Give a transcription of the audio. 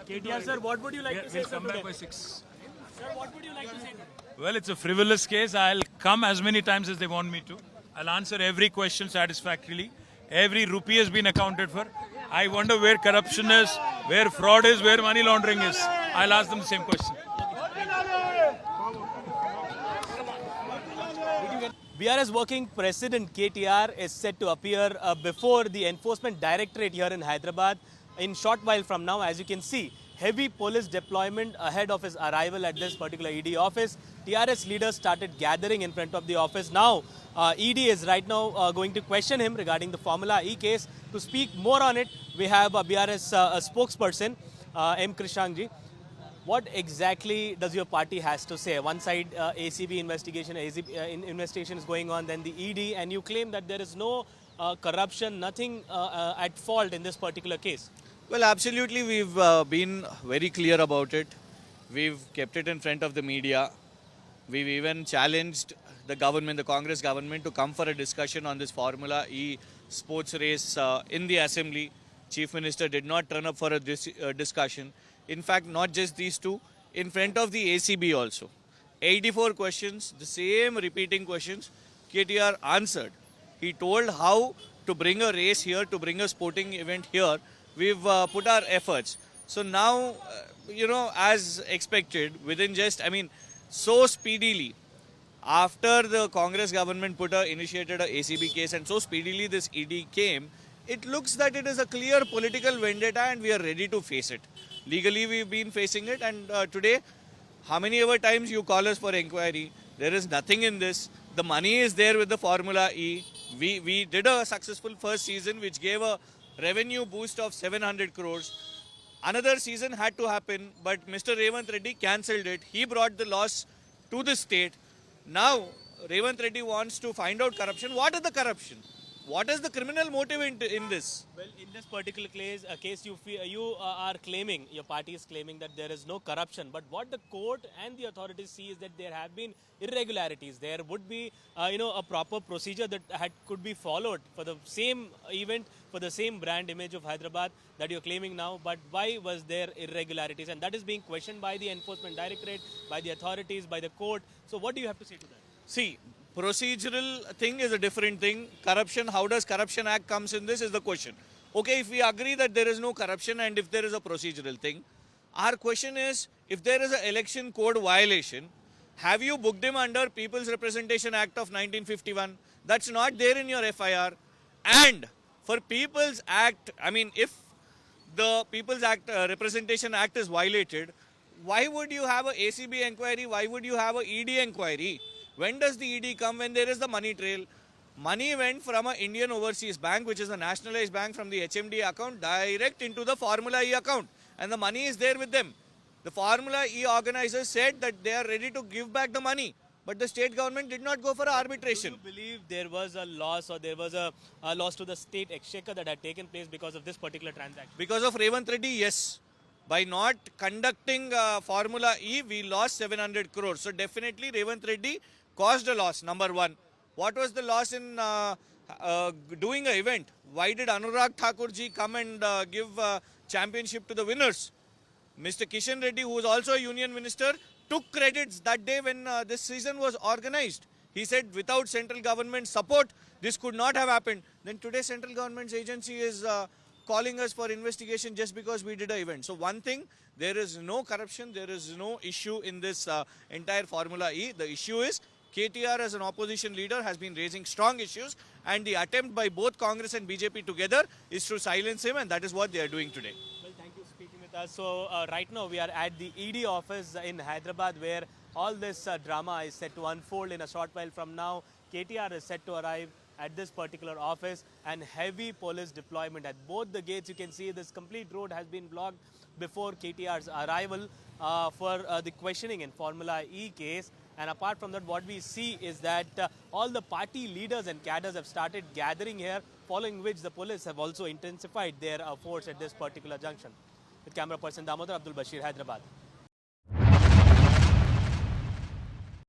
KTR sir, what would you like to say? We'll come back by 6. Sir, what would you like to say? Well, it's a frivolous case. I'll come as many times as they want me to. I'll answer every question satisfactorily. Every rupee has been accounted for. I wonder where corruption is, where fraud is, where money laundering is. I'll ask them the same question. BRS working president KTR is set to appear before the Enforcement Directorate here in Hyderabad in short while from now. As you can see, heavy police deployment ahead of his arrival at this particular ED office. TRS leaders started gathering in front of the office. Now, ED is right now going to question him regarding the Formula E case. To speak more on it, we have a BRS spokesperson, M. Krishangji. What exactly does your party has to say? One side ACB investigation, investigation is going on, then the ED, and you claim that there is no corruption, nothing at fault in this particular case. Well, absolutely, we've been very clear about it. We've kept it in front of the media. We've even challenged the government, the Congress government, to come for a discussion on this Formula E sports race in the assembly. Chief Minister did not turn up for a discussion. In fact, not just these two, in front of the ACB also. 84 questions, the same repeating questions, KTR answered. He told how to bring a race here, to bring a sporting event here. We've put our efforts. So now, as expected, within just, so speedily, after the Congress government initiated a ACB case and so speedily this ED came, it looks that it is a clear political vendetta and we are ready to face it. Legally, we've been facing it, and today, how many ever times you call us for inquiry, there is nothing in this. The money is there with the Formula E. We did a successful first season which gave a revenue boost of 700 crores. Another season had to happen, but Mr. Revant Reddy cancelled it. He brought the loss to the state. Now, Revant Reddy wants to find out corruption. What is the corruption? What is the criminal motive in this? Well, in this particular case, you are claiming, your party is claiming that there is no corruption. But what the court and the authorities see is that there have been irregularities. There would be, a proper procedure that could be followed for the same event, for the same brand image of Hyderabad that you're claiming now. But why was there irregularities? And that is being questioned by the Enforcement Directorate, by the authorities, by the court. So what do you have to say to that? See, procedural thing is a different thing. Corruption, how does Corruption Act comes in this is the question. Okay, if we agree that there is no corruption and if there is a procedural thing, our question is, if there is an election code violation, have you booked him under People's Representation Act of 1951? That's not there in your FIR. And for People's Act, if the People's Act Representation Act is violated, why would you have a ACB inquiry? Why would you have a ED inquiry? When does the ED come? When there is the money trail. Money went from an Indian Overseas Bank, which is a nationalized bank, from the HMD account direct into the Formula E account. And the money is there with them. The Formula E organizers said that they are ready to give back the money. But the state government did not go for arbitration. Do you believe there was a loss or there was a loss to the state exchequer that had taken place because of this particular transaction? Because of Revant Reddy, yes. By not conducting Formula E, we lost 700 crores. So definitely Revant Reddy caused a loss, number one. What was the loss in doing an event? Why did Anurag Thakurji come and give championship to the winners? Mr. Kishan Reddy, who was also a union minister, took credits that day when this season was organized. He said without central government support, this could not have happened. Then today central government's agency is calling us for investigation just because we did an event. So one thing, there is no corruption, there is no issue in this entire Formula E. The issue is KTR as an opposition leader has been raising strong issues, and the attempt by both Congress and BJP together is to silence him, and that is what they are doing today. Well, thank you for speaking with us. So right now we are at the ED office in Hyderabad where all this drama is set to unfold in a short while from now. KTR is set to arrive at this particular office and heavy police deployment at both the gates. You can see this complete road has been blocked before KTR's arrival for the questioning in Formula E case. And apart from that, what we see is that all the party leaders and cadres have started gathering here, following which the police have also intensified their force at this particular junction. With camera person Damodar, Abdul Bashir, Hyderabad.